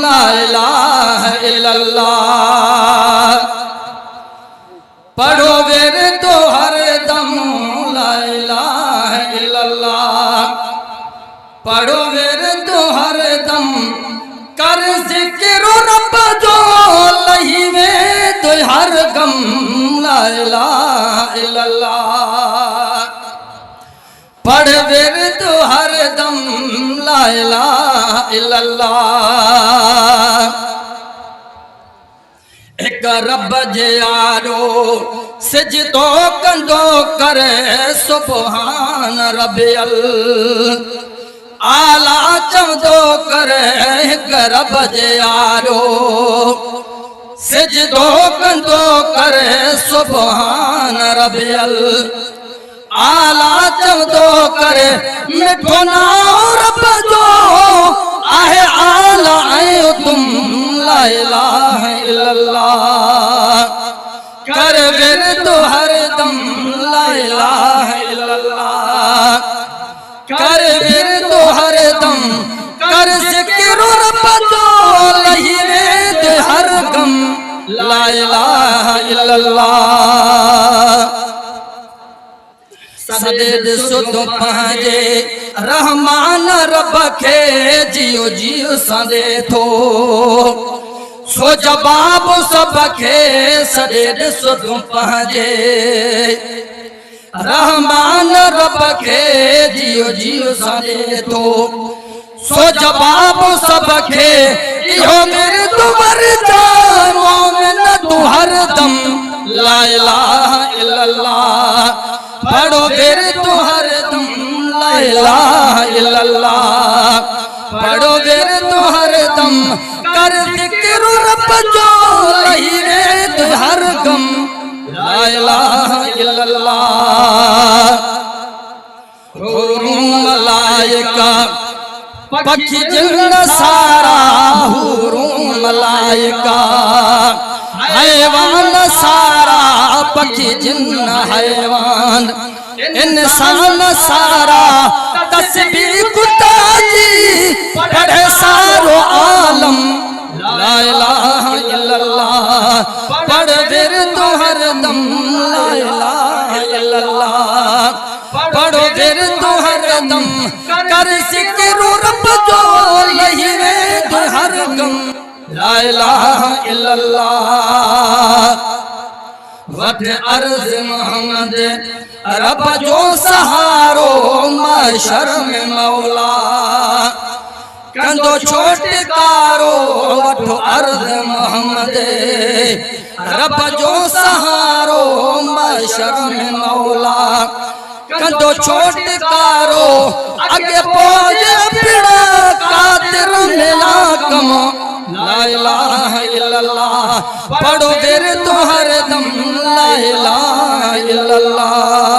ला इलाहा इल्लल्लाह। पढ़ो विर्द हर दम ला इलाहा इल्लल्लाह। पढ़ो विर्द हर दम कर जिक्र रब जो लही में तो हर गम ला इलाहा इल्लल्लाह। पढ़ विर्द हर दम ला इलाहा इल्लल्लाह। एक रब जे यारो सिजदो कंदो करे सुभान रबियल आला चवंदो करे। एक रब जे यारो सिजदो कंदो करे सुभान रबियल आला चवंदो करे। मिठो नाम रब जो आहे आला आयो तुम ला इलाहा इल्लल्लाह। कर विर्द हर दम ला इलाहा इल्लल्लाह। कर विर्द हर दम कर जिक्र रब जो लही में तो हर गम ला इलाहा इल्लल्लाह। सदेद सुध पंहिंजे रहमान रब खे जियो जियो सदे थो सो जवाब सब खे। सदेद सुध पंहिंजे रहमान रब खे जियो जियो सदे थो सो जवाब सब खे। इहो मेरे तुमर जान मोमिन तू हर दम ला इलाहा इल्लल्लाह। पढ़ो विर्द हर दम ला इलाहा इल्लल्लाह। पढ़ो विर्द हर दम कर जिक्र रब जो लही में तो हर गम ला इलाहा इल्लल्लाह। हुरूं मलाइका पक्षी जिन्न सारा हुरूं मलाइका हैवान सारा पक्षी जिन्न हैवान इंसान सारा तस्बीह खुदाजी पढ़े सारो आलम ला इलाहा इल्लल्लाह। पढ़ विर्द हर दम ला इलाहा इल्लल्लाह। पढ़ो विर्द हर दम कर जिक्र रब जो लही में तो हर गम ला इलाहा इल्लल्लाह। वट अर्ज मोहम्मद रब जो सहारो महशर में मौला कंदो छोटकारो। वठो अर्ज मोहम्मद रब जो सहारो महशर में मौला कंदो छोटकारो। अगे पोजे पिड़ा कातिर मिला कम ला इलाहा इल्लल्लाह। पढ़ो विर्द हर दम ला इलाहा इल्लल्लाह।